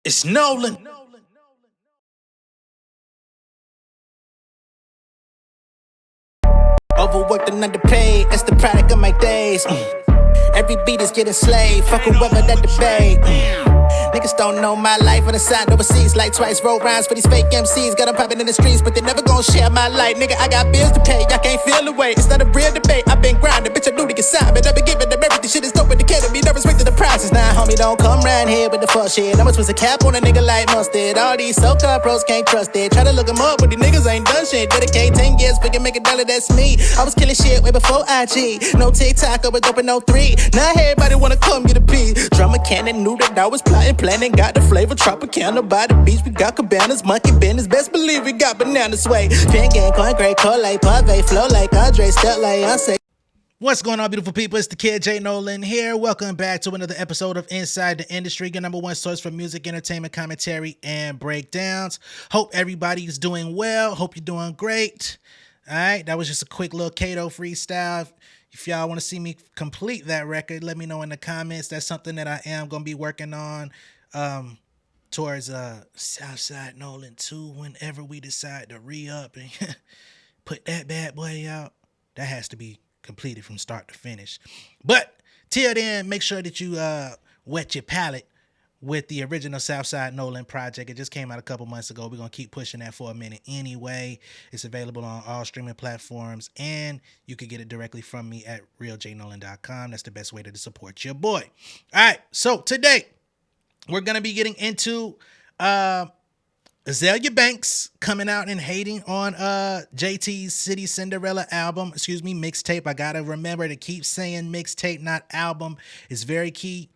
It's Nolan. Overworked and underpaid, that's the product of my days. Every beat is getting slayed, fuck whoever that debate. Niggas don't know my life on the side overseas, like twice road rhymes for these fake MCs. Got them popping in the streets, but they never gon' share my life. Nigga, I got bills to pay, y'all can't feel the weight. It's not a real debate, I've been grinding, bitch, I knew to get signed, but I've been giving them everything. Shit is dope with the kid, be never respected the prices. Nah, homie, don't come round here with the fuck shit. I'ma twist a cap on a nigga like mustard. All these so-called pros can't trust it. Try to look them up, but these niggas ain't done shit. Dedicate 10 years, figure make a dollar, that's me. I was killing shit way before IG. No TikTok, I was dope in 03. Now everybody wanna come get a piece. Drummer cannon knew that I was plotting, planning, got the flavor. Tropicana by the beach, we got cabanas, monkey business. Best believe we got banana sway. Pen game, coin great, cold like Pave, flow like Andre, step like Unsafe. What's going on, beautiful people? It's the kid J Nolan here. Welcome back to another episode of Inside the Industry, your number one source for music, entertainment, commentary, and breakdowns. Hope everybody's doing well. Hope you're doing great. All right, that was just a quick little Kato freestyle. If y'all want to see me complete that record, let me know in the comments. That's something that I am going to be working on towards Southside Nolan 2 whenever we decide to re-up and put that bad boy out. That has to be completed from start to finish. But till then, make sure that you wet your palate with the original Southside Nolan project. It just came out a couple months ago. We're going to keep pushing that for a minute anyway. It's available on all streaming platforms, and you can get it directly from me at realjnolan.com. That's the best way to support your boy. All right, so today we're going to be getting into Azealia Banks coming out and hating on JT's City Cinderella album, mixtape. I gotta remember to keep saying mixtape, not album. It's very key.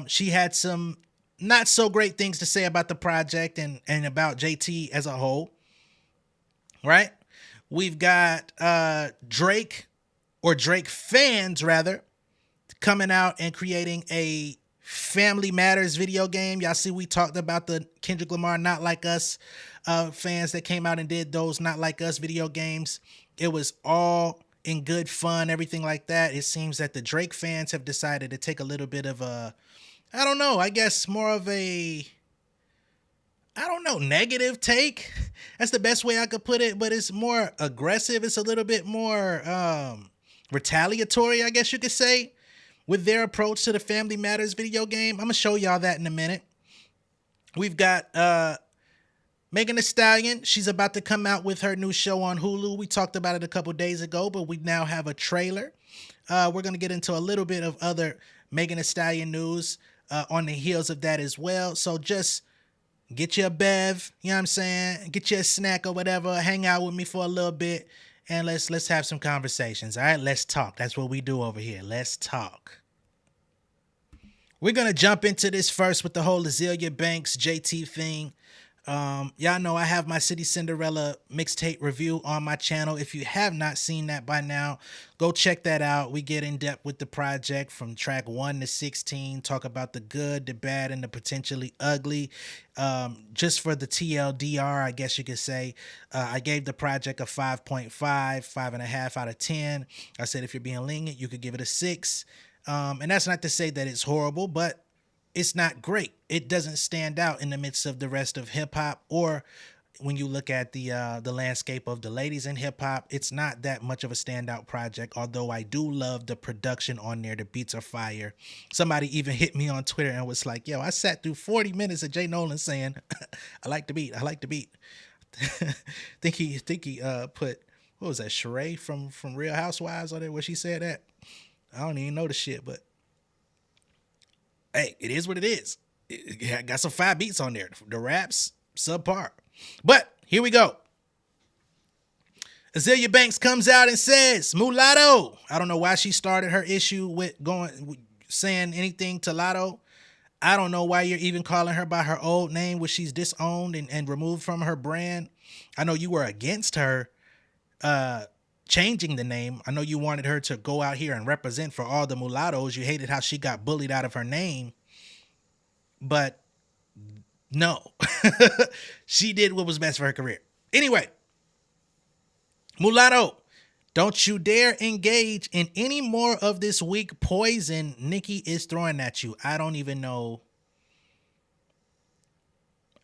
She had some not so great things to say about the project and about JT as a whole, right? We've got Drake fans rather coming out and creating a Family Matters video game. Y'all see we talked about the Kendrick Lamar Not Like Us fans that came out and did those Not Like Us video games. It was all in good fun, everything like that. It seems that the Drake fans have decided to take a little bit of a, I don't know, I guess more of a, negative take. That's the best way I could put it, but it's more aggressive. It's a little bit more retaliatory, I guess you could say, with their approach to the Family Matters video game. I'm going to show y'all that in a minute. We've got Megan Thee Stallion. She's about to come out with her new show on Hulu. We talked about it a couple days ago, but we now have a trailer. We're going to get into a little bit of other Megan Thee Stallion news on the heels of that as well. So just get you a bev, you know what I'm saying? Get you a snack or whatever. Hang out with me for a little bit, and let's have some conversations. All right, let's talk. That's what we do over here. Let's talk. We're going to jump into this first with the whole Azealia Banks JT thing. Y'all know I have my City Cinderella mixtape review on my channel. If you have not seen that by now, go check that out. We get in depth with the project from track 1 to 16, talk about the good, the bad, and the potentially ugly. Just for the TLDR, I guess you could say, I gave the project a 5.5, 5.5 out of 10. I said if you're being lenient, you could give it a 6. And that's not to say that it's horrible, but it's not great. It doesn't stand out in the midst of the rest of hip hop, or when you look at the landscape of the ladies in hip hop, it's not that much of a standout project. Although I do love the production on there. The beats are fire. Somebody even hit me on Twitter and was like, "Yo, I sat through 40 minutes of J Nolan saying, I like the beat. I like the beat." think he put, what was that, Sheree from Real Housewives on there where she said that. I don't even know the shit, but hey, it is what it is. It got some fire beats on there. The raps, subpar. But here we go. Azealia Banks comes out and says, "Mulatto." I don't know why she started her issue with saying anything to Lotto. I don't know why you're even calling her by her old name, which she's disowned and removed from her brand. I know you were against her changing the name. I know you wanted her to go out here and represent for all the mulattoes. You hated how she got bullied out of her name. But no, she did what was best for her career. Anyway, Mulatto, don't you dare engage in any more of this weak poison Nicki is throwing at you. I don't even know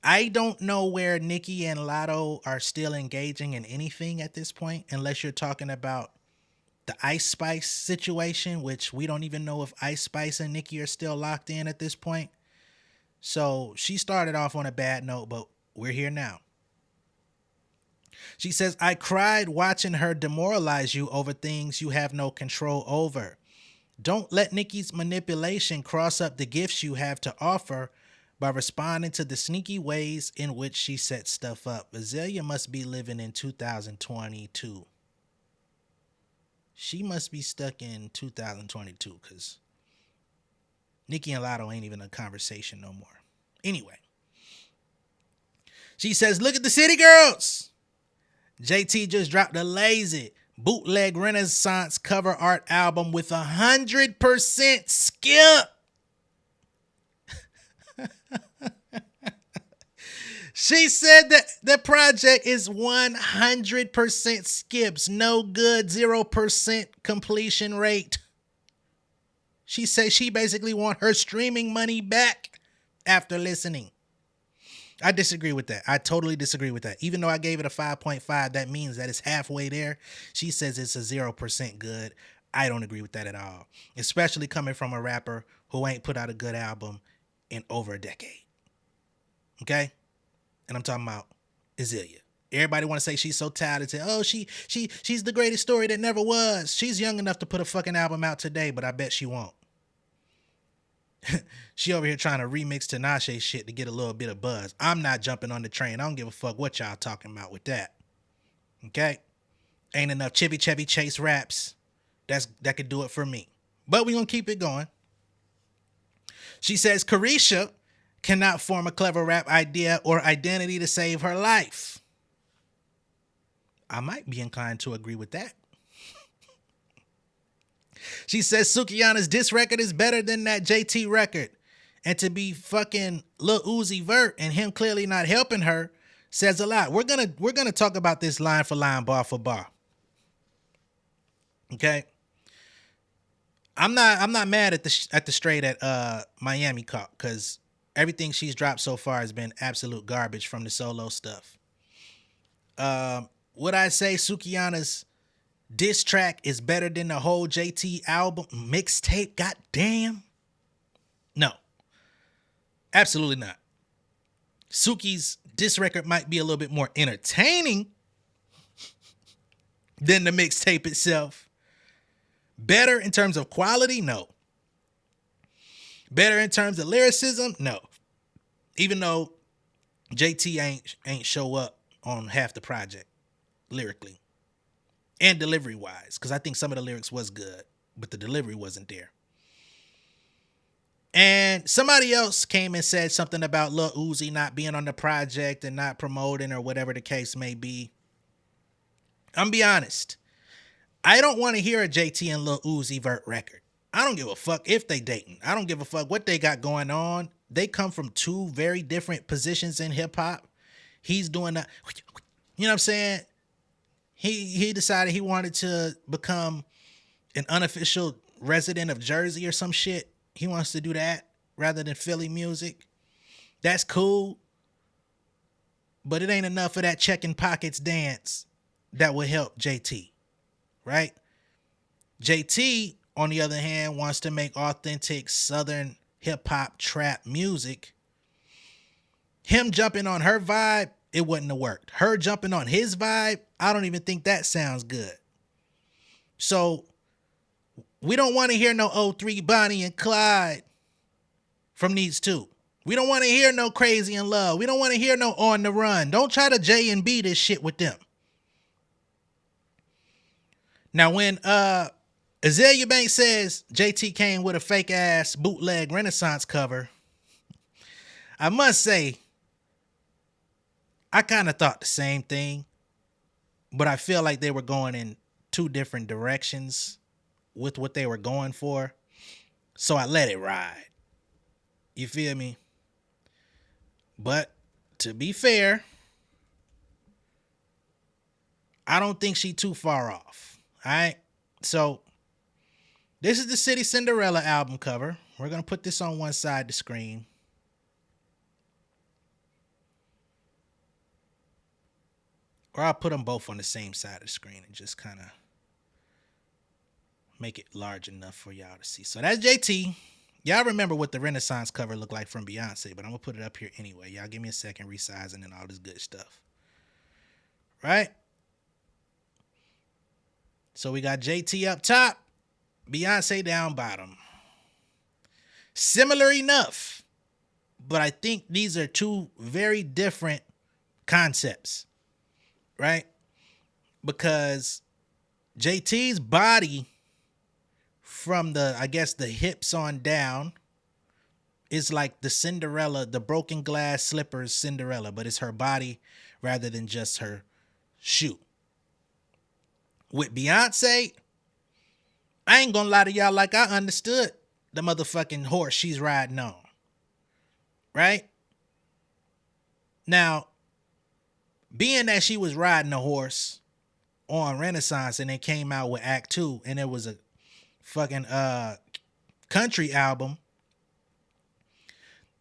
I don't know where Nicki and Lotto are still engaging in anything at this point, unless you're talking about the Ice Spice situation, which we don't even know if Ice Spice and Nicki are still locked in at this point. So she started off on a bad note, but we're here now. She says, I cried watching her demoralize you over things you have no control over. Don't let Nicki's manipulation cross up the gifts you have to offer by responding to the sneaky ways in which she sets stuff up. Azealia must be living in 2022. She must be stuck in 2022 because Nicki and Lotto ain't even a conversation no more. Anyway, she says, look at the City Girls. JT just dropped a lazy bootleg Renaissance cover art album with 100% skip. She said that the project is 100% skips, no good, 0% completion rate. She says she basically wants her streaming money back after listening. I disagree with that. I totally disagree with that. Even though I gave it a 5.5, that means that it's halfway there. She says it's a 0% good. I don't agree with that at all, especially coming from a rapper who ain't put out a good album in over a decade. Okay? And I'm talking about Azealia. Everybody want to say she's so talented. Oh, she's the greatest story that never was. She's young enough to put a fucking album out today, but I bet she won't. She over here trying to remix Tinashe shit to get a little bit of buzz. I'm not jumping on the train. I don't give a fuck what y'all talking about with that. Okay? Ain't enough Chevy Chase raps that could do it for me. But we gonna keep it going. She says Carisha cannot form a clever rap idea or identity to save her life. I might be inclined to agree with that. She says Sukihana's diss record is better than that JT record. And to be fucking Lil Uzi Vert and him clearly not helping her says a lot. We're gonna talk about this line for line, bar for bar. Okay? I'm not mad at the straight at Miami caught, because everything she's dropped so far has been absolute garbage from the solo stuff. Would I say Sukihana's diss track is better than the whole JT album mixtape? Goddamn. No. Absolutely not. Suki's diss record might be a little bit more entertaining than the mixtape itself. Better in terms of quality? No. Better in terms of lyricism? No. Even though JT ain't show up on half the project lyrically and delivery wise, because I think some of the lyrics was good, but the delivery wasn't there. And somebody else came and said something about Lil Uzi not being on the project and not promoting or whatever the case may be. I'm be honest. I don't want to hear a JT and Lil Uzi Vert record. I don't give a fuck if they dating. I don't give a fuck what they got going on. They come from two very different positions in hip hop. He's doing that. You know what I'm saying? He decided he wanted to become an unofficial resident of Jersey or some shit. He wants to do that rather than Philly music. That's cool. But it ain't enough of that checking pockets dance that would help JT. Right? JT, on the other hand, wants to make authentic Southern hip hop trap music. Him jumping on her vibe, it wouldn't have worked. Her jumping on his vibe, I don't even think that sounds good. So we don't want to hear no O3 Bonnie and Clyde from these two. We don't want to hear no Crazy in Love. We don't want to hear no On the Run. Don't try to J and B this shit with them. Now when Azealia Banks says JT came with a fake ass bootleg Renaissance cover, I must say I kind of thought the same thing, but I feel like they were going in two different directions with what they were going for. So I let it ride. You feel me? But to be fair, I don't think she too far off. All right. So this is the City Cinderella album cover. We're going to put this on one side of the screen. Or I'll put them both on the same side of the screen and just kind of make it large enough for y'all to see. So that's JT. Y'all remember what the Renaissance cover looked like from Beyonce, but I'm going to put it up here anyway. Y'all give me a second, resizing and all this good stuff. Right? So we got JT up top, Beyonce down bottom. Similar enough, but I think these are two very different concepts, right? Because JT's body from I guess the hips on down is like the Cinderella, the broken glass slippers Cinderella, but it's her body rather than just her shoe. With Beyonce, I ain't gonna lie to y'all, like I understood the motherfucking horse she's riding on. Right? Now, being that she was riding a horse on Renaissance and it came out with Act 2 and it was a fucking country album,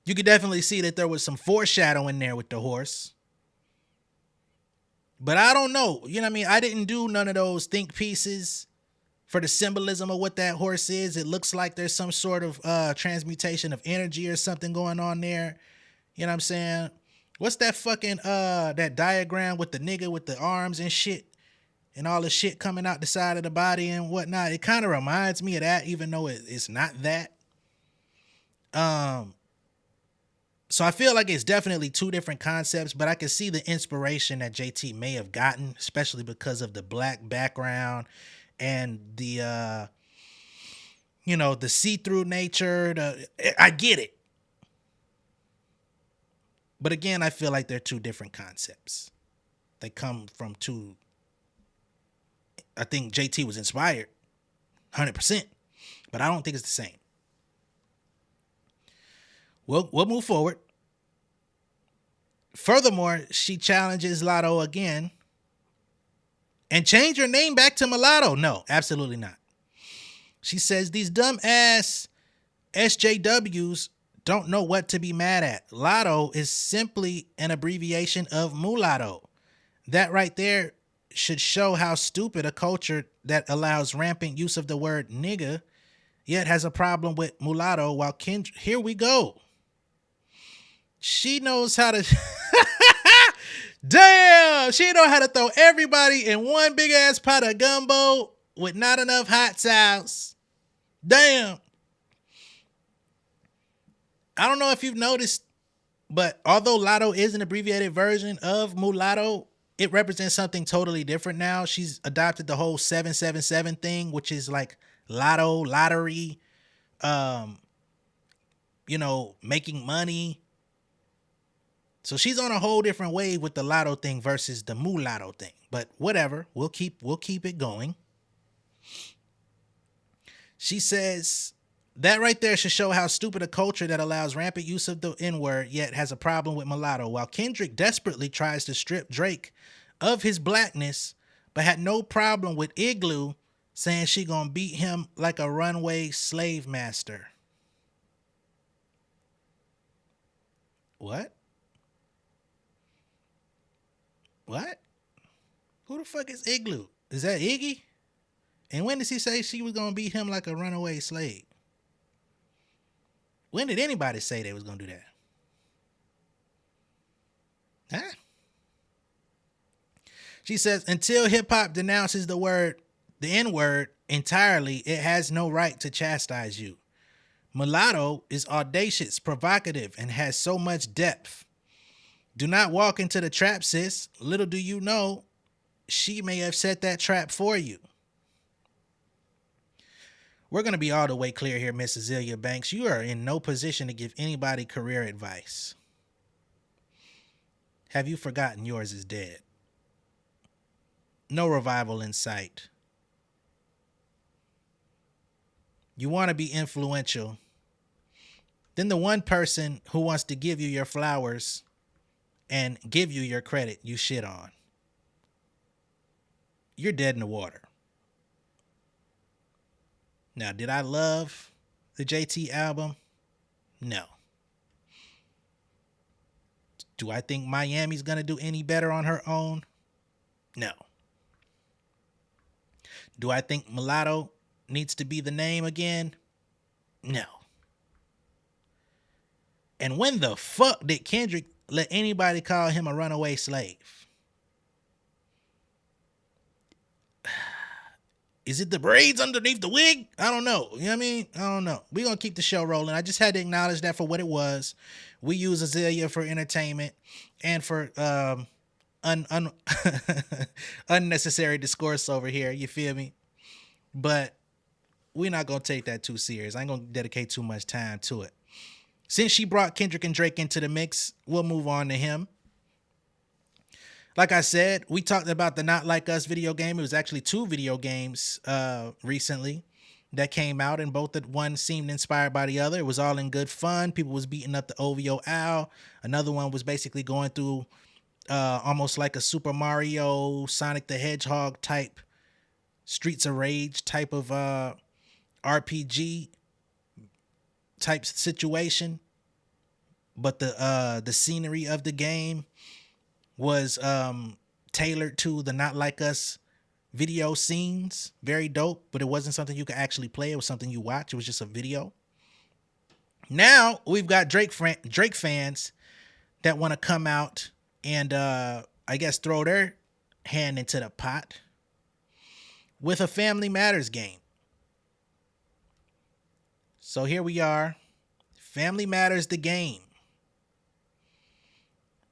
you could definitely see that there was some foreshadowing there with the horse. But I don't know. You know what I mean? I didn't do none of those think pieces for the symbolism of what that horse is. It looks like there's some sort of transmutation of energy or something going on there. You know what I'm saying? What's that fucking that diagram with the nigga with the arms and shit and all the shit coming out the side of the body and whatnot? It kind of reminds me of that, even though it's not that. So I feel like it's definitely two different concepts, but I can see the inspiration that JT may have gotten, especially because of the black background and the the see-through nature. I get it. But again, I feel like they're two different concepts. They come from two. I think JT was inspired 100%, but I don't think it's the same. We'll move forward. Furthermore, she challenges Lotto again and change her name back to Mulatto. No, absolutely not. She says these dumb ass SJWs don't know what to be mad at. Lotto is simply an abbreviation of mulatto. That right there should show how stupid a culture that allows rampant use of the word nigga yet has a problem with mulatto while here we go. She knows how to damn, she know how to throw everybody in one big ass pot of gumbo with not enough hot sauce. Damn. I don't know if you've noticed, but although Lotto is an abbreviated version of mulatto, it represents something totally different now. She's adopted the whole 777 thing, which is like lotto, lottery, making money. So she's on a whole different wave with the lotto thing versus the mulatto thing. But whatever, we'll keep it going. She says that right there should show how stupid a culture that allows rampant use of the N-word yet has a problem with mulatto, while Kendrick desperately tries to strip Drake of his blackness, but had no problem with Igloo saying she gonna beat him like a runway slave master. What? What? Who the fuck is Igloo? Is that Iggy? And when did he say she was gonna beat him like a runaway slave? When did anybody say they was gonna do that? Huh? She says, until hip-hop denounces the N-word entirely, it has no right to chastise you. Mulatto is audacious, provocative, and has so much depth. Do not walk into the trap, sis. Little do you know, she may have set that trap for you. We're going to be all the way clear here, Miss Azealia Banks. You are in no position to give anybody career advice. Have you forgotten yours is dead? No revival in sight. You want to be influential. Then the one person who wants to give you your flowers and give you your credit, you shit on. You're dead in the water. Now, did I love the JT album? No. Do I think Miami's going to do any better on her own? No. Do I think mulatto needs to be the name again? No. And when the fuck did Kendrick let anybody call him a runaway slave? Is it the braids underneath the wig? I don't know. You know what I mean? I don't know. We're going to keep the show rolling. I just had to acknowledge that for what it was. We use Azealia for entertainment and for unnecessary discourse over here. You feel me? But we're not going to take that too serious. I ain't going to dedicate too much time to it. Since she brought Kendrick and Drake into the mix, we'll move on to him. Like I said, we talked about the Not Like Us video game. It was actually 2 video games recently that came out, and both of one seemed inspired by the other. It was all in good fun. People was beating up the OVO owl. Another one was basically going through almost like a Super Mario, Sonic the Hedgehog type, Streets of Rage type of RPG type situation. But the scenery of the game was tailored to the Not Like Us video scenes. Very dope, but it wasn't something you could actually play. It was something you watch. It was just a video. Now we've got Drake fans that want to come out and I guess throw their hand into the pot with a Family Matters game. So here we are. Family Matters the game.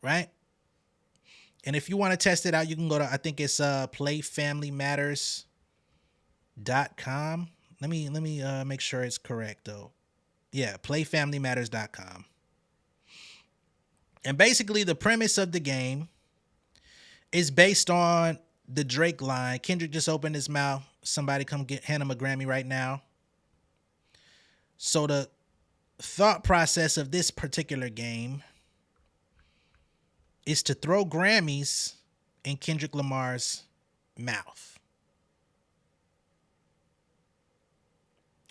Right? And if you want to test it out, you can go to, I think it's playfamilymatters.com. Let me make sure it's correct though. Yeah, playfamilymatters.com. And basically the premise of the game is based on the Drake line. Kendrick just opened his mouth. Somebody come hand him a Grammy right now. So the thought process of this particular game is to throw Grammys in Kendrick Lamar's mouth.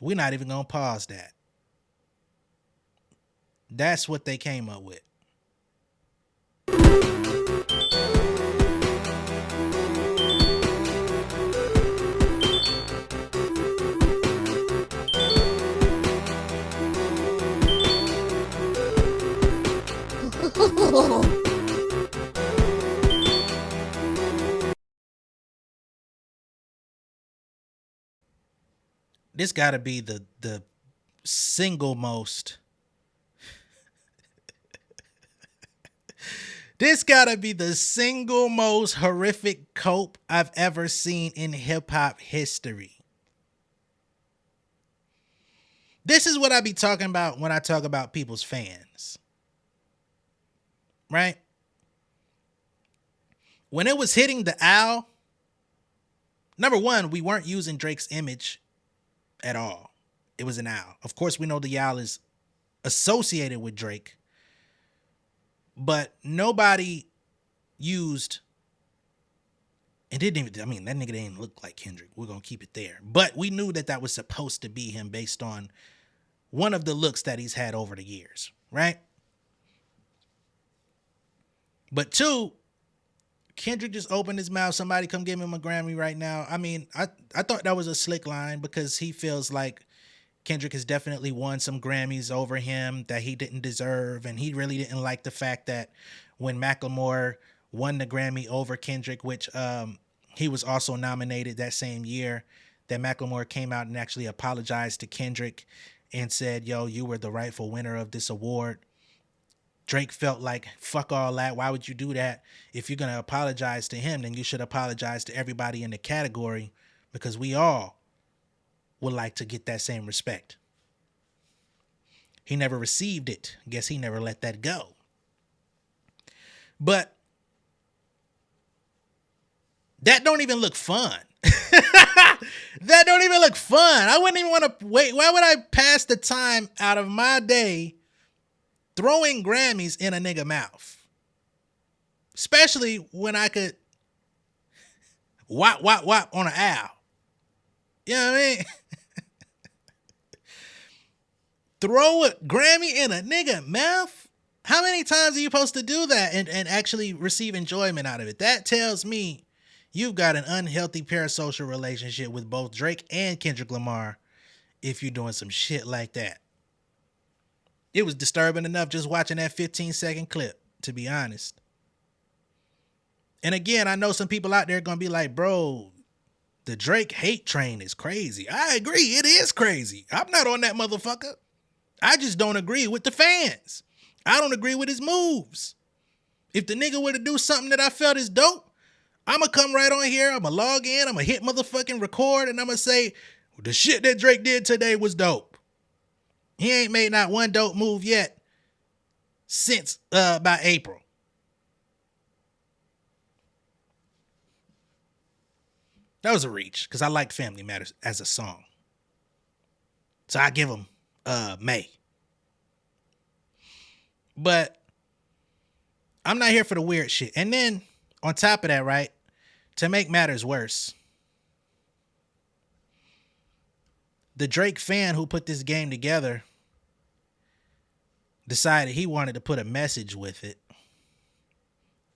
We're not even going to pause that. That's what they came up with. This got to be the single most this got to be the single most horrific cope I've ever seen in hip hop history. This is what I be talking about when I talk about people's fans. Right? When it was hitting the owl, number one, we weren't using Drake's image at all. It was an owl. Of course, we know the owl is associated with Drake, but nobody used, and didn't even, I mean, that nigga didn't look like Kendrick. We're going to keep it there. But we knew that was supposed to be him based on one of the looks that he's had over the years, right? But 2, Kendrick just opened his mouth. Somebody come give him a Grammy right now. I mean, I thought that was a slick line because he feels like Kendrick has definitely won some Grammys over him that he didn't deserve. And he really didn't like the fact that when Macklemore won the Grammy over Kendrick, which he was also nominated that same year, that Macklemore came out and actually apologized to Kendrick and said, yo, you were the rightful winner of this award. Drake felt like, fuck all that. Why would you do that? If you're going to apologize to him, then you should apologize to everybody in the category because we all would like to get that same respect. He never received it. Guess he never let that go. But that don't even look fun. That don't even look fun. I wouldn't even want to wait. Why would I pass the time out of my day throwing Grammys in a nigga mouth? Especially when I could whop on an owl. You know what I mean? Throw a Grammy in a nigga mouth? How many times are you supposed to do that and actually receive enjoyment out of it? That tells me You've got an unhealthy parasocial relationship with both Drake and Kendrick Lamar if you're doing some shit like that. It was disturbing enough just watching that 15-second clip, to be honest. And again, I know some people out there are going to be like, bro, the Drake hate train is crazy. I agree, it is crazy. I'm not on that motherfucker. I just don't agree with the fans. I don't agree with his moves. If the nigga were to do something that I felt is dope, I'm going to come right on here, I'm going to log in, I'm going to hit motherfucking record, and I'm going to say, the shit that Drake did today was dope. He ain't made not one dope move yet since about April. That was a reach, because I liked Family Matters as a song. So I give him May. But I'm not here for the weird shit. And then, on top of that, right, to make matters worse, the Drake fan who put this game together decided he wanted to put a message with it,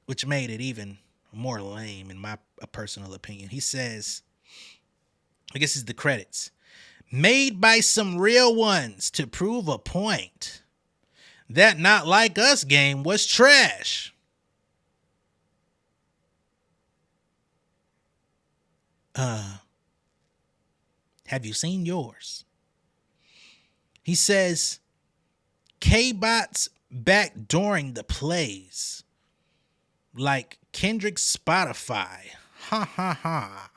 which made it even more lame in my personal opinion. He says, I guess it's the credits, made by some real ones to prove a point. That Not Like Us game was trash. Have you seen yours? He says, K-Bots backdooring the plays like Kendrick's Spotify. Ha ha ha.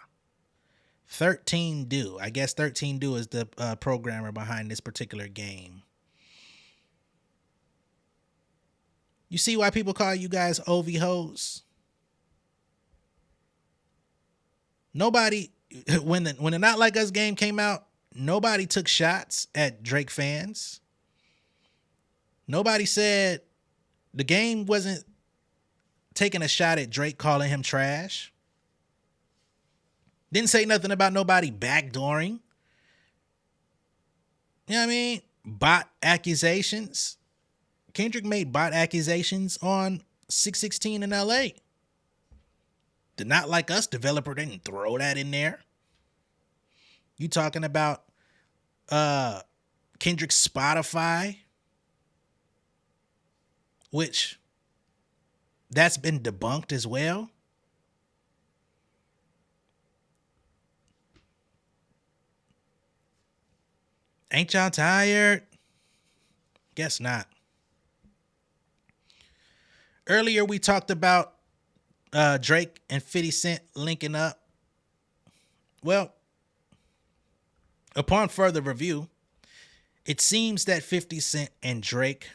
13 Do. I guess 13 Do is the programmer behind this particular game. You see why people call you guys OV hoes? Nobody, when the Not Like Us game came out, nobody took shots at Drake fans. Nobody said the game wasn't taking a shot at Drake calling him trash. Didn't say nothing about nobody backdooring. You know what I mean? Bot accusations. Kendrick made bot accusations on 616 in LA. The Not Like Us developer didn't throw that in there. You talking about Kendrick's Spotify, which that's been debunked as well. Ain't y'all tired? Guess not. Earlier we talked about Drake and 50 Cent linking up. Well, upon further review, it seems that 50 Cent and Drake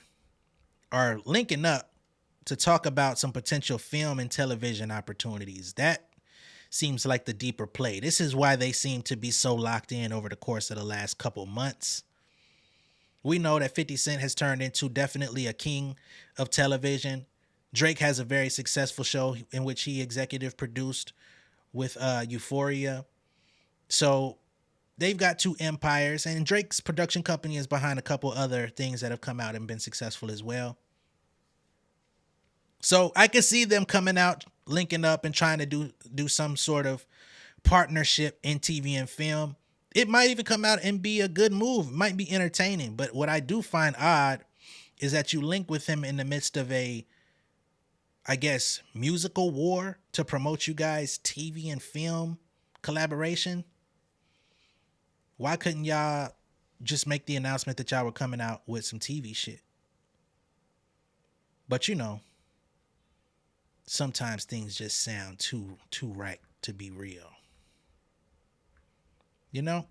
are linking up to talk about some potential film and television opportunities. That seems like the deeper play. This is why they seem to be so locked in over the course of the last couple months. We know that 50 Cent has turned into definitely a king of television. Drake has a very successful show in which he executive produced with Euphoria. So they've got two empires, and Drake's production company is behind a couple other things that have come out and been successful as well. So I can see them coming out, linking up, and trying to do some sort of partnership in TV and film. It might even come out and be a good move. It might be entertaining. But what I do find odd is that you link with him in the midst of a, I guess, musical war to promote you guys' TV and film collaboration. Why couldn't y'all just make the announcement that y'all were coming out with some TV shit? But you know, sometimes things just sound too right to be real. You know?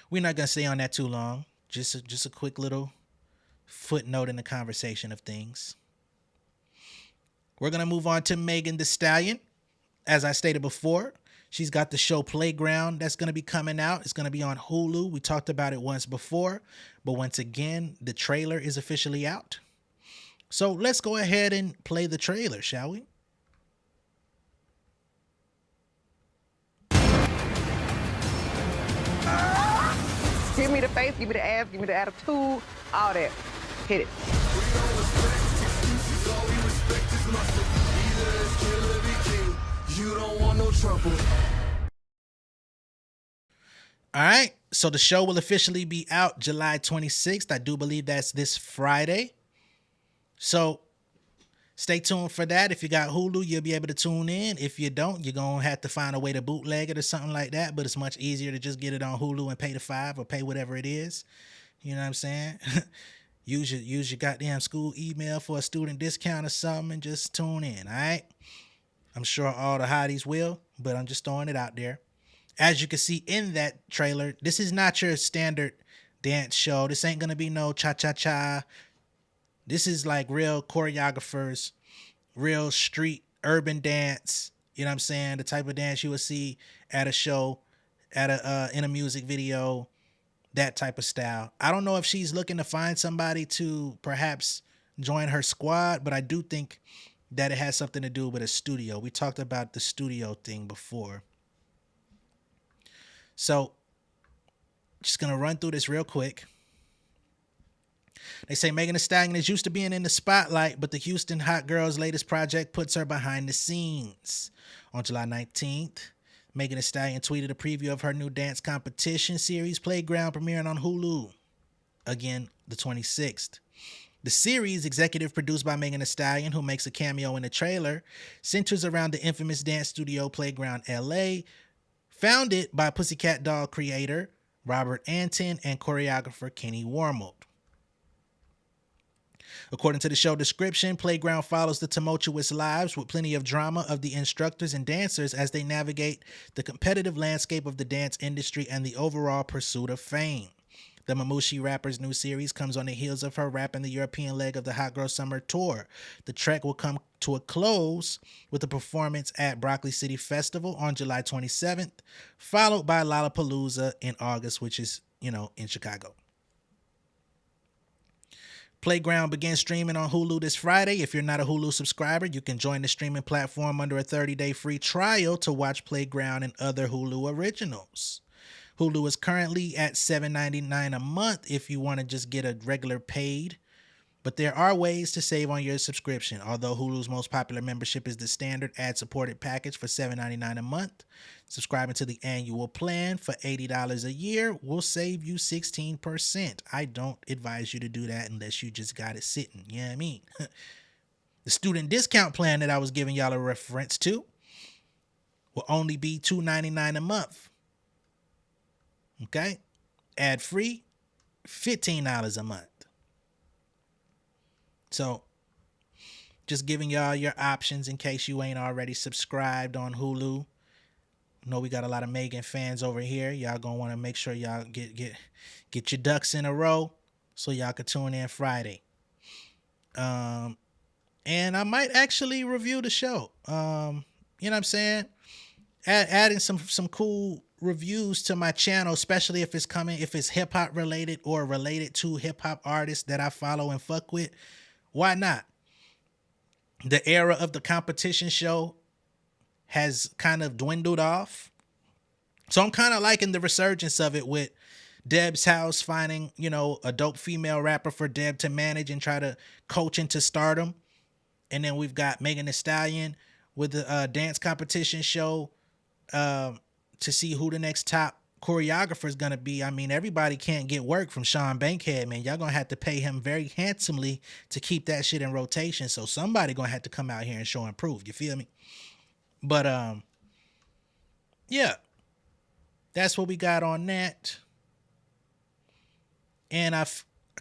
We're not going to stay on that too long. Just a quick little footnote in the conversation of things. We're going to move on to Megan Thee Stallion. As I stated before, she's got the show Playground that's going to be coming out. It's going to be on Hulu. We talked about it once before, but once again, the trailer is officially out. So let's go ahead and play the trailer, shall we? Give me the face, give me the ass, give me the attitude, all that. Hit it. You don't want no trouble. All right, so the show will officially be out July 26th. I do believe that's this Friday. So stay tuned for that. If you got Hulu, you'll be able to tune in. If you don't, you're going to have to find a way to bootleg it or something like that. But it's much easier to just get it on Hulu and pay the $5 or pay whatever it is. You know what I'm saying? use your goddamn school email for a student discount or something and just tune in, all right? I'm sure all the hotties will, but I'm just throwing it out there. As you can see in that trailer, this is not your standard dance show. This ain't going to be no cha-cha-cha. This is like real choreographers, real street urban dance. You know what I'm saying? The type of dance you would see at a show, in a music video, that type of style. I don't know if she's looking to find somebody to perhaps join her squad, but I do think that it has something to do with a studio. We talked about the studio thing before. So, just going to run through this real quick. They say Megan Thee Stallion is used to being in the spotlight, but the Houston Hot Girls' latest project puts her behind the scenes. On July 19th, Megan Thee Stallion tweeted a preview of her new dance competition series, Playground, premiering on Hulu. Again, the 26th. The series, executive produced by Megan Thee Stallion, who makes a cameo in the trailer, centers around the infamous dance studio Playground LA, founded by Pussycat Doll creator Robert Antin and choreographer Kenny Wormald. According to the show description, Playground follows the tumultuous lives with plenty of drama of the instructors and dancers as they navigate the competitive landscape of the dance industry and the overall pursuit of fame. The Mamushi rapper's new series comes on the heels of her rap in the European leg of the Hot Girl Summer Tour. The trek will come to a close with a performance at Broccoli City Festival on July 27th, followed by Lollapalooza in August, which is, in Chicago. Playground begins streaming on Hulu this Friday. If you're not a Hulu subscriber, you can join the streaming platform under a 30-day free trial to watch Playground and other Hulu originals. Hulu is currently at $7.99 a month if you want to just get a regular paid, but there are ways to save on your subscription. Although Hulu's most popular membership is the standard ad-supported package for $7.99 a month, subscribing to the annual plan for $80 a year will save you 16%. I don't advise you to do that unless you just got it sitting. You know what I mean? The student discount plan that I was giving y'all a reference to will only be $2.99 a month. Okay? Ad-free, $15 a month. So, just giving y'all your options in case you ain't already subscribed on Hulu. I know we got a lot of Megan fans over here. Y'all gonna want to make sure y'all get your ducks in a row so y'all can tune in Friday. And I might actually review the show. You know what I'm saying? Adding some cool reviews to my channel, especially if it's hip hop related or related to hip hop artists that I follow and fuck with. Why not? The era of the competition show has kind of dwindled off. So I'm kind of liking the resurgence of it with Deb's House finding, a dope female rapper for Deb to manage and try to coach into stardom. And then we've got Megan Thee Stallion with the dance competition show to see who the next top choreographer is going to be. I mean, everybody can't get work from Sean Bankhead, man. Y'all going to have to pay him very handsomely to keep that shit in rotation. So somebody going to have to come out here and show and prove. You feel me? But, yeah, that's what we got on that. And I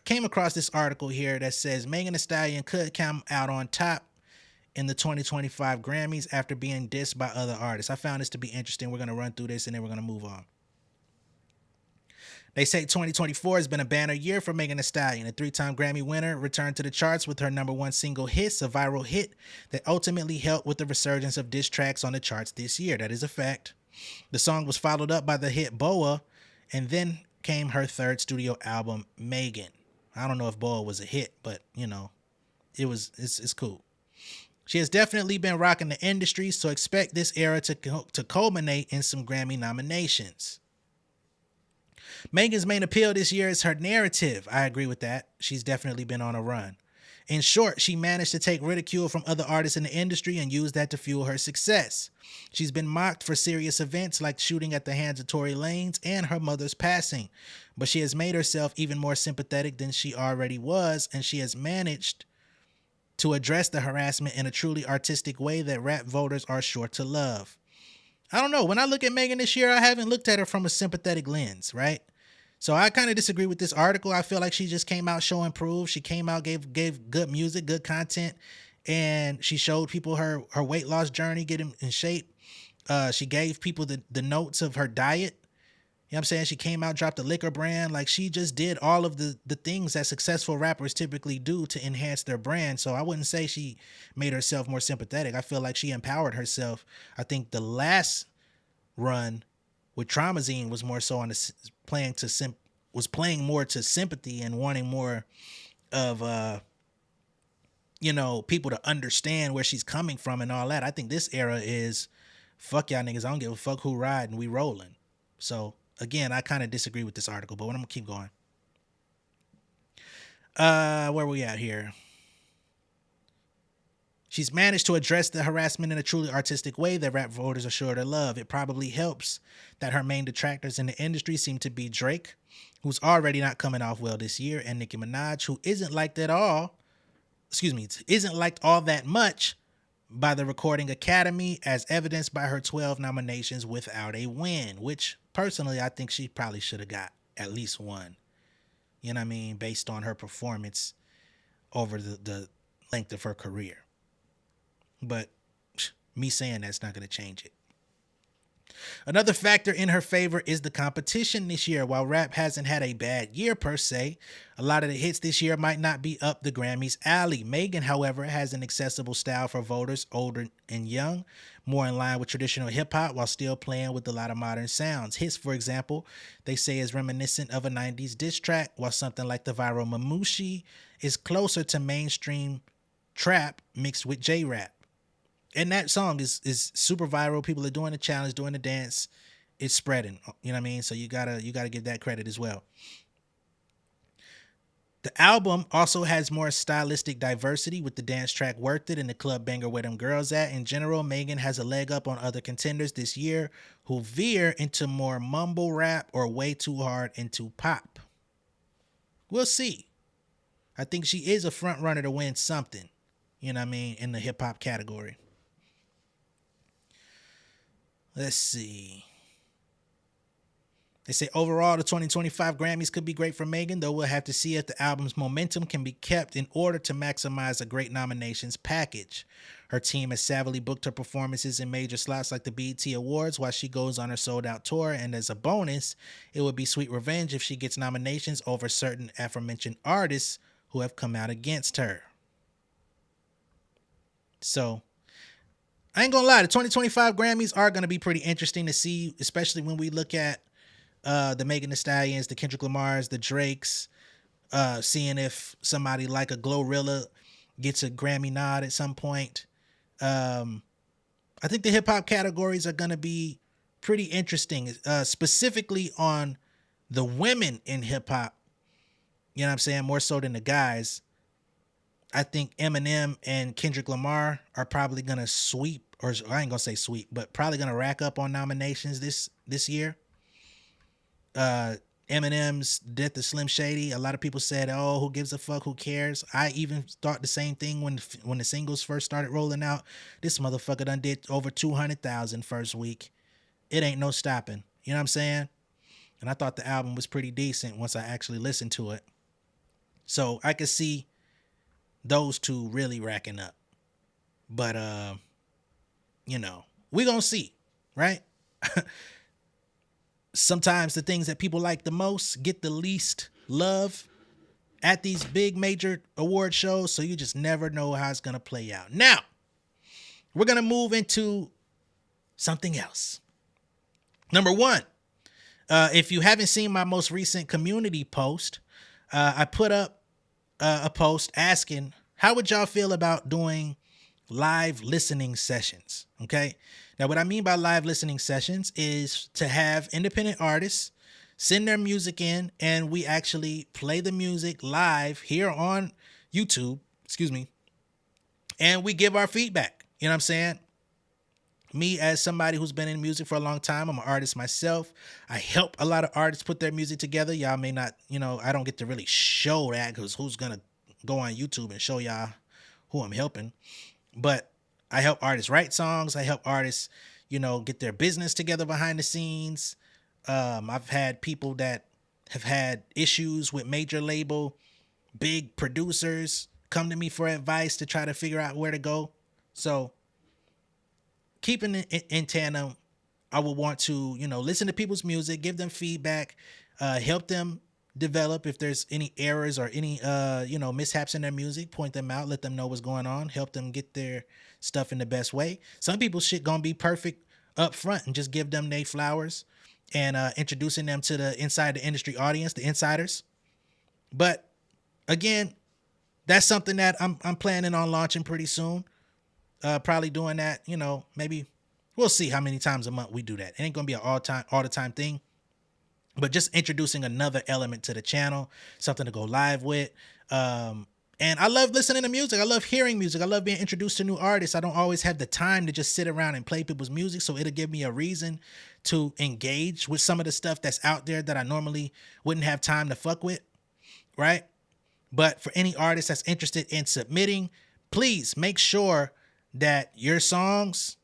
came across this article here that says Megan Thee Stallion could come out on top in the 2025 Grammys after being dissed by other artists. I found this to be interesting. We're going to run through this and then we're going to move on. They say 2024 has been a banner year for Megan Thee Stallion. A 3-time Grammy winner returned to the charts with her #1 single Hiss, a viral hit that ultimately helped with the resurgence of diss tracks on the charts this year. That is a fact. The song was followed up by the hit Boa, and then came her third studio album, Megan. I don't know if Boa was a hit, but, it's cool. She has definitely been rocking the industry, so expect this era to culminate in some Grammy nominations. Megan's main appeal this year is her narrative. I agree with that. She's definitely been on a run. In short, she managed to take ridicule from other artists in the industry and use that to fuel her success. She's been mocked for serious events like shooting at the hands of Tory Lanez and her mother's passing, but she has made herself even more sympathetic than she already was, and she has managed to address the harassment in a truly artistic way that rap voters are sure to love. I don't know. When I look at Megan this year, I haven't looked at her from a sympathetic lens, right? So I kind of disagree with this article. I feel like she just came out showing proof. She came out, gave good music, good content, and she showed people her weight loss journey, getting in shape. She gave people the notes of her diet. You know what I'm saying? She came out, dropped a liquor brand. Like, she just did all of the things that successful rappers typically do to enhance their brand. So I wouldn't say she made herself more sympathetic. I feel like she empowered herself. I think the last run with Traumazine was more so on the playing more to sympathy and wanting more of people to understand where she's coming from and all that. I think this era is fuck y'all niggas. I don't give a fuck who ride and we rolling. So again, I kind of disagree with this article, but I'm gonna keep going. Where we at here? She's managed to address the harassment in a truly artistic way that rap voters are sure to love. It probably helps that her main detractors in the industry seem to be Drake, who's already not coming off well this year, and Nicki Minaj, who isn't liked all that much by the Recording Academy, as evidenced by her 12 nominations without a win, which personally I think she probably should have got at least one. You know what I mean? Based on her performance over the length of her career. But me saying that's not going to change it. Another factor in her favor is the competition this year. While rap hasn't had a bad year per se, a lot of the hits this year might not be up the Grammys' alley. Megan, however, has an accessible style for voters older and young, more in line with traditional hip-hop while still playing with a lot of modern sounds. Hits, for example, they say is reminiscent of a 90s diss track, while something like the viral Mamushi is closer to mainstream trap mixed with J-rap. And that song is super viral. People are doing the challenge, doing the dance. It's spreading. You know what I mean? So you gotta give that credit as well. The album also has more stylistic diversity, with the dance track Worth It and the club banger Where Them Girls At. In general, Megan has a leg up on other contenders this year who veer into more mumble rap or way too hard into pop. We'll see. I think she is a front runner to win something, you know what I mean, in the hip hop category. Let's see. They say overall, the 2025 Grammys could be great for Megan, though we'll have to see if the album's momentum can be kept in order to maximize a great nominations package. Her team has savvily booked her performances in major slots like the BET Awards while she goes on her sold-out tour, and as a bonus, it would be sweet revenge if she gets nominations over certain aforementioned artists who have come out against her. So, I ain't gonna lie, the 2025 Grammys are gonna be pretty interesting to see, especially when we look at the Megan Thee Stallions, the Kendrick Lamars, the Drakes, seeing if somebody like a Glorilla gets a Grammy nod at some point. I think the hip hop categories are gonna be pretty interesting, specifically on the women in hip hop. You know what I'm saying? More so than the guys. I think Eminem and Kendrick Lamar are probably going to sweep, or I ain't going to say sweep, but probably going to rack up on nominations this year. Eminem's Death of Slim Shady. A lot of people said, oh, who gives a fuck? Who cares? I even thought the same thing when the singles first started rolling out. This motherfucker done did over 200,000 first week. It ain't no stopping. You know what I'm saying? And I thought the album was pretty decent once I actually listened to it. So I could see those two really racking up. But, we gonna see, right? Sometimes the things that people like the most get the least love at these big major award shows, so you just never know how it's gonna play out. Now, we're gonna move into something else. Number one, if you haven't seen my most recent community post, I put up a post asking, how would y'all feel about doing live listening sessions? Okay. Now, what I mean by live listening sessions is to have independent artists send their music in and we actually play the music live here on YouTube. Excuse me. And we give our feedback. You know what I'm saying? Me, as somebody who's been in music for a long time, I'm an artist myself. I help a lot of artists put their music together. Y'all may not, I don't get to really show that because who's going to go on YouTube and show y'all who I'm helping? But I help artists write songs. I help artists, get their business together behind the scenes. I've had people that have had issues with major label, big producers come to me for advice to try to figure out where to go. So keeping it in tandem, I would want to, listen to people's music, give them feedback, help them develop if there's any errors or any, mishaps in their music, point them out, let them know what's going on, help them get their stuff in the best way. Some people's shit gonna be perfect up front and just give them their flowers and introducing them to the inside the industry audience, the insiders. But again, that's something that I'm planning on launching pretty soon. Probably doing that, maybe we'll see how many times a month we do that. It ain't gonna be an all the time thing, but just introducing another element to the channel, something to go live with. And I love listening to music. I love hearing music. I love being introduced to new artists. I don't always have the time to just sit around and play people's music. So it'll give me a reason to engage with some of the stuff that's out there that I normally wouldn't have time to fuck with. Right. But for any artist that's interested in submitting, please make sure that your songs,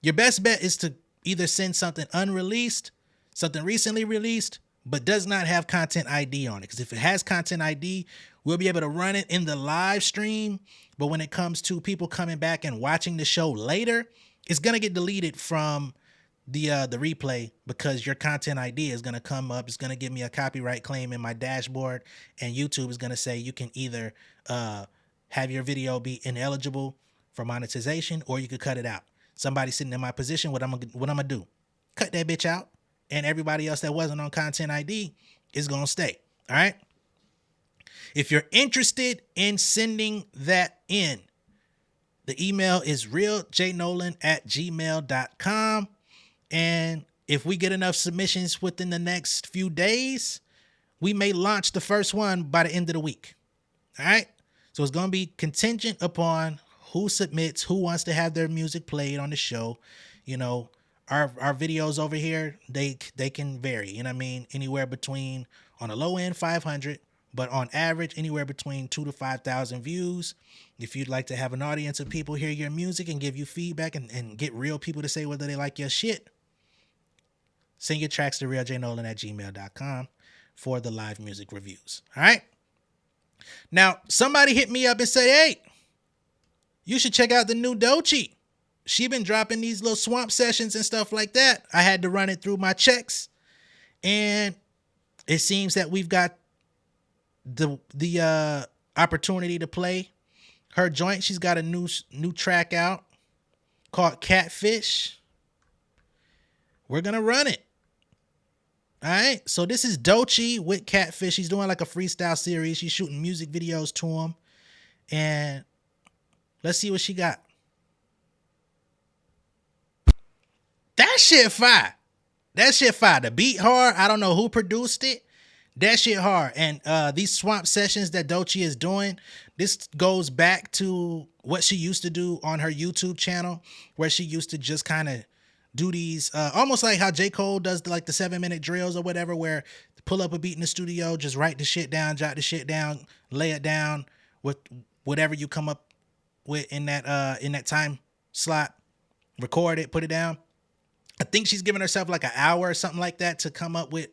your best bet is to either send something unreleased, something recently released, but does not have content ID on it. Because if it has content ID, we'll be able to run it in the live stream. But when it comes to people coming back and watching the show later, it's going to get deleted from the replay because your content ID is going to come up. It's going to give me a copyright claim in my dashboard. And YouTube is going to say you can either have your video be ineligible for monetization, or you could cut it out. Somebody sitting in my position, what I'm gonna do? Cut that bitch out, and everybody else that wasn't on content ID is gonna stay. All right. If you're interested in sending that in, the email is realjnolan@gmail.com. And if we get enough submissions within the next few days, we may launch the first one by the end of the week. All right. So it's gonna be contingent upon who submits, who wants to have their music played on the show. Our videos over here, they can vary. You know what I mean? Anywhere between, on the low end, 500, but on average, anywhere between 2,000 to 5,000 views. If you'd like to have an audience of people hear your music and give you feedback and get real people to say whether they like your shit, send your tracks to realjnolan@gmail.com for the live music reviews. All right? Now, somebody hit me up and said, hey, you should check out the new Doechii. She been dropping these little swamp sessions and stuff like that. I had to run it through my checks, and it seems that we've got the opportunity to play her joint. She's got a new track out called Catfish. We're gonna run it. All right. So this is Doechii with Catfish. She's doing like a freestyle series. She's shooting music videos to him, and let's see what she got. That shit fire. That shit fire. The beat hard. I don't know who produced it. That shit hard. And these swamp sessions that Doechii is doing, this goes back to what she used to do on her YouTube channel, where she used to just kind of do these, almost like how J. Cole does the 7-minute drills or whatever, where pull up a beat in the studio, just write the shit down, jot the shit down, lay it down with whatever you come up with in that time slot, record it, put it down. I think she's giving herself like an hour or something like that to come up with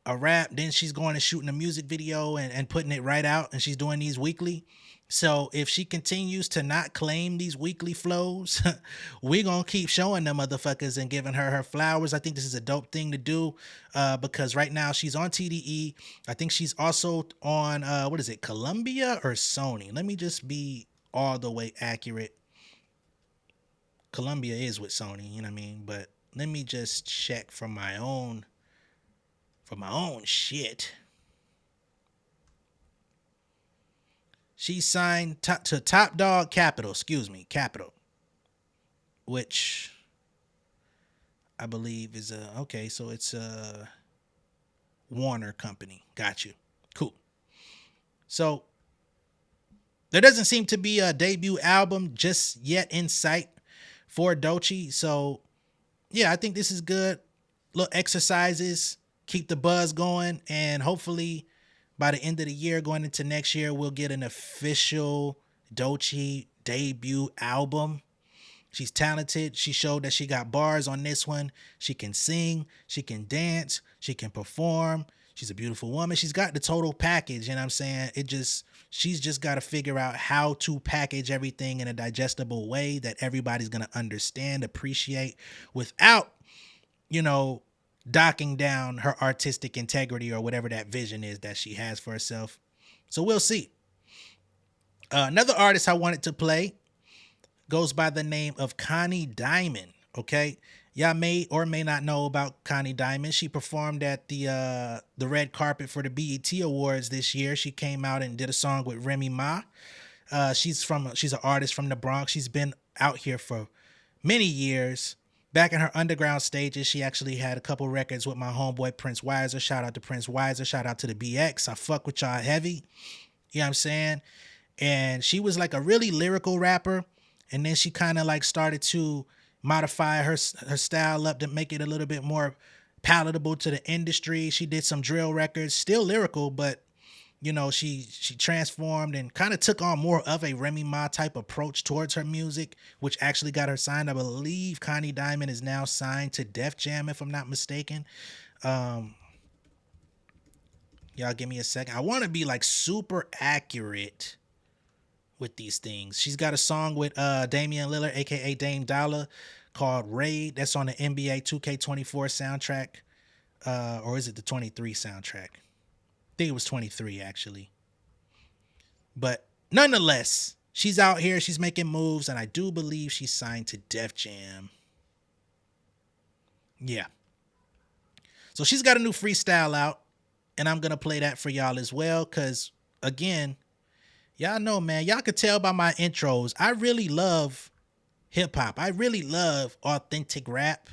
a rap. Then she's going and shooting a music video and putting it right out. And she's doing these weekly. So if she continues to not claim these weekly flows, we're going to keep showing them motherfuckers and giving her flowers. I think this is a dope thing to do because right now she's on TDE. I think she's also on, Columbia or Sony? Let me just be all the way accurate. Columbia is with Sony, you know what I mean? But let me just check for my own shit. She signed to Top Dog Capital, Capital, which I believe is so it's a Warner company. Got you. Cool. So There doesn't seem to be a debut album just yet in sight for Doechii. So yeah, I think this is good. Little exercises, keep the buzz going, and hopefully by the end of the year, going into next year, we'll get an official Doechii debut album. She's talented. She showed that she got bars on this one. She can sing, she can dance, she can perform. She's a beautiful woman. She's got the total package, you know what I'm saying? She's just got to figure out how to package everything in a digestible way that everybody's going to understand, appreciate, without, docking down her artistic integrity or whatever that vision is that she has for herself. So we'll see. Another artist I wanted to play goes by the name of Connie Diamond. Okay, y'all may or may not know about Connie Diamond. She performed at the red carpet for the BET Awards this year. She came out and did a song with Remy Ma. She's an artist from the Bronx. She's been out here for many years. Back in her underground stages, she actually had a couple records with my homeboy Prince Weiser. Shout out to Prince Weiser. Shout out to the BX. I fuck with y'all heavy. You know what I'm saying? And she was like a really lyrical rapper. And then she kind of like started to modify her style up to make it a little bit more palatable to the industry. She did some drill records, still lyrical, but she transformed and kind of took on more of a Remy Ma type approach towards her music, which actually got her signed. I believe Connie Diamond is now signed to Def Jam, if I'm not mistaken. Y'all give me a second. I want to be like super accurate with these things. She's got a song with Damian Lillard, aka Dame Dollar, called Raid. That's on the NBA 2K24 soundtrack. Or is it the 23 soundtrack? I think it was 23 actually. But nonetheless, she's out here, she's making moves, and I do believe she's signed to Def Jam. Yeah. So she's got a new freestyle out, and I'm gonna play that for y'all as well, because again, y'all know, man, y'all could tell by my intros, I really love hip-hop. I really love authentic rap.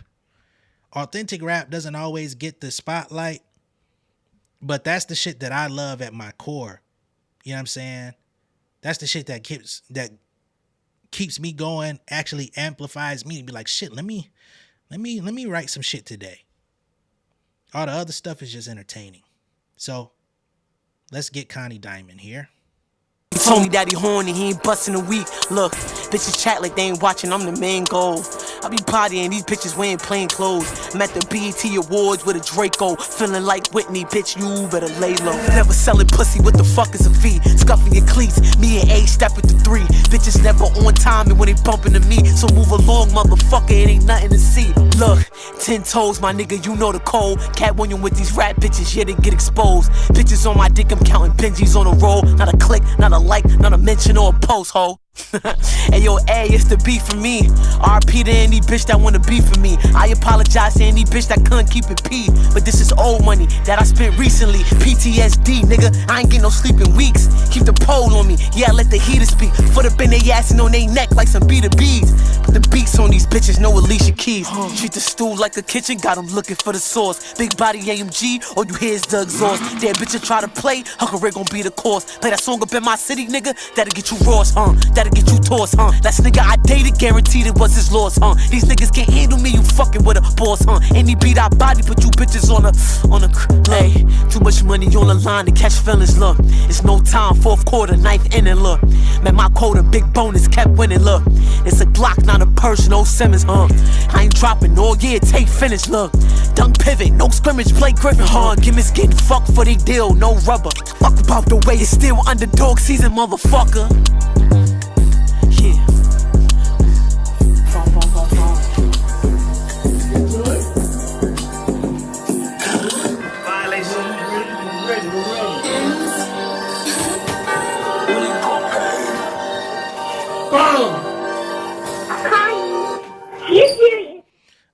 Authentic rap doesn't always get the spotlight, but that's the shit that I love at my core. You know what I'm saying? That's the shit that keeps me going, actually amplifies me to be like, shit, let me write some shit today. All the other stuff is just entertaining. So let's get Connie Diamond here. He told me that he horny, he ain't bustin' a week. Look, bitches chat like they ain't watching, I'm the main goal. I be partying, these bitches wearing plain clothes. I'm at the BET Awards with a Draco, feeling like Whitney, bitch, you better lay low. Never selling pussy, what the fuck is a fee? Scuffing your cleats, me and A step at the 3. Bitches never on time and when they bumping to me. So move along, motherfucker, it ain't nothing to see. Look, 10 toes, my nigga, you know the code. Cat when you with these rap bitches, yeah, they get exposed. Bitches on my dick, I'm counting Benjis on a roll. Not a click, not a like, not a mention or a post, ho. Hey yo, A, it's the beef for me. RP to any bitch that wanna beef for me. I apologize to any bitch that couldn't keep it P. But this is old money that I spent recently. PTSD, nigga, I ain't get no sleep in weeks. Keep the pole on me, yeah, let the heater speak. Foot up in they ass and on they neck like some B2Bs. Put the beats on these bitches, no Alicia Keys. Treat the stool like a kitchen, got them looking for the sauce. Big body AMG, all you hear is the exhaust. Damn bitch, try to play, her career gon' be the course. Play that song up in my city, nigga, that'll get you roast, that'll get you tossed, Last nigga I dated, guaranteed it was his loss, These niggas can't handle me, you fucking with a boss, Any beat I body, put you bitches on a hey, too much money on the line to catch feelings, look. It's no time, fourth quarter, ninth inning, look. Man, my quota, big bonus, kept winning, look. It's a Glock, not a purse, no Simmons, I ain't dropping all year, take finish, look. Dunk pivot, no scrimmage, play Griffin, Gimmicks getting fucked for they deal, no rubber. Fuck about the way it's still underdog season, motherfucker. Yeah.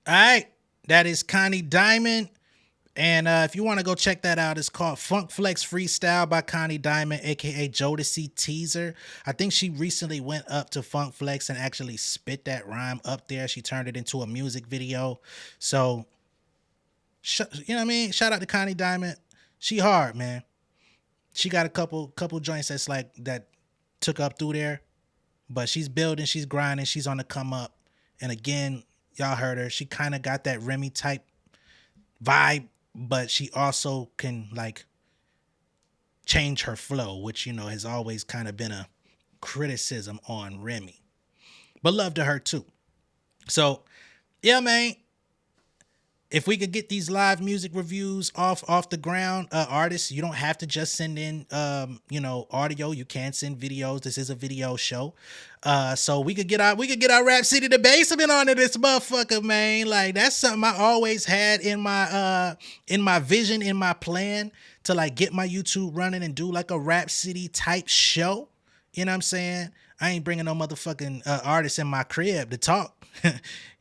All right, that is Connie Diamond. And if you want to go check that out, it's called Funk Flex Freestyle by Connie Diamond, aka Jodeci Teaser. I think she recently went up to Funk Flex and actually spit that rhyme up there. She turned it into a music video. So, you know what I mean? Shout out to Connie Diamond. She hard, man. She got a couple joints that's like that took up through there. But she's building, she's grinding, she's on the come up. And again, y'all heard her. She kind of got that Remy type vibe, but she also can like change her flow, which, you know, has always kind of been a criticism on Remy. But love to her too. So, yeah, man. If we could get these live music reviews off the ground, artists, you don't have to just send in, audio. You can send videos. This is a video show. So we could get our Rap City the Basement onto this motherfucker, man. Like, that's something I always had in my vision, in my plan to like get my YouTube running and do like a Rap City type show. You know what I'm saying? I ain't bringing no motherfucking artists in my crib to talk.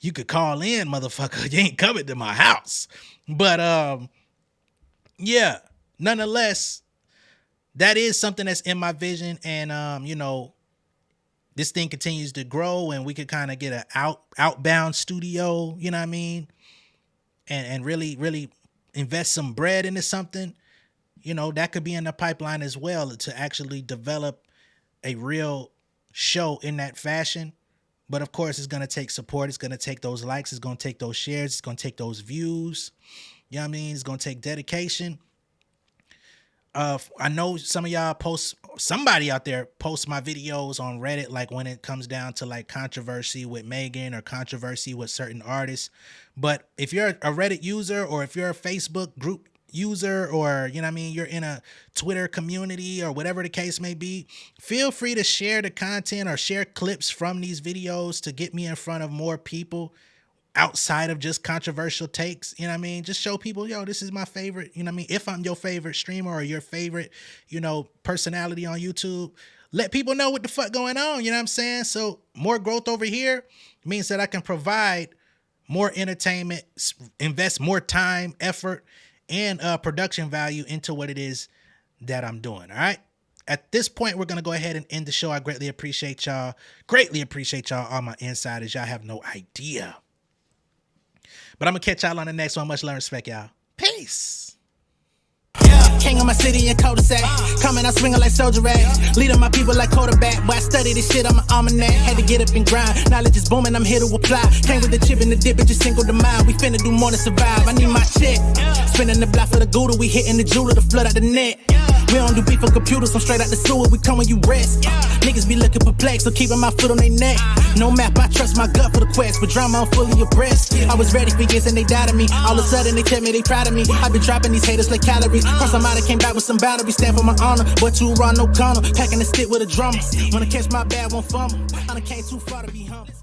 You could call in, motherfucker. You ain't coming to my house. But yeah, nonetheless, that is something that's in my vision. And this thing continues to grow and we could kind of get an outbound studio, you know what I mean? And really, really invest some bread into something, you know, that could be in the pipeline as well to actually develop a real show in that fashion. But of course, it's going to take support. It's going to take those likes. It's going to take those shares. It's going to take those views. You know what I mean? It's going to take dedication. I know some of y'all somebody out there posts my videos on Reddit, like when it comes down to like controversy with Megan or controversy with certain artists. But if you're a Reddit user or if you're a Facebook group user or, you know what I mean, you're in a Twitter community or whatever the case may be, feel free to share the content or share clips from these videos to get me in front of more people outside of just controversial takes. You know what I mean? Just show people, yo, this is my favorite, you know what I mean? If I'm your favorite streamer or your favorite, you know, personality on YouTube, let people know what the fuck going on. You know what I'm saying? So more growth over here means that I can provide more entertainment, invest more time, effort, and production value into what it is that I'm doing. All right. At this point, we're going to go ahead and end the show. I greatly appreciate y'all. All my insiders. Y'all have no idea. But I'm going to catch y'all on the next one. Much love and respect, y'all. Peace. King of my city and cul-de-sac. Coming out swinging like soldier rags. Leading my people like quarterback. Boy, I study this shit, I'm an almanac. Had to get up and grind. Knowledge is booming, I'm here to apply. Came with the chip and the dip, it just single the mind. We finna do more than survive. I need my check. Spinning the block for the Gouda. We hitting the jeweler to flood out the net. We don't do beef on computers, I'm straight out the sewer. We come when you rest. Niggas be looking perplexed, so keeping my foot on their neck. No map, I trust my gut for the quest. With drama, I'm fully abreast. I was ready for years and they doubted me. All of a sudden they tell me they proud of me. I've been dropping these haters like calories. Cross them out, I came back with some boundaries. Stand for my honor, but too raw, no gunner. Packing the stick with a drummer. Wanna catch my bad, won't fumble. I done came too far to be humble.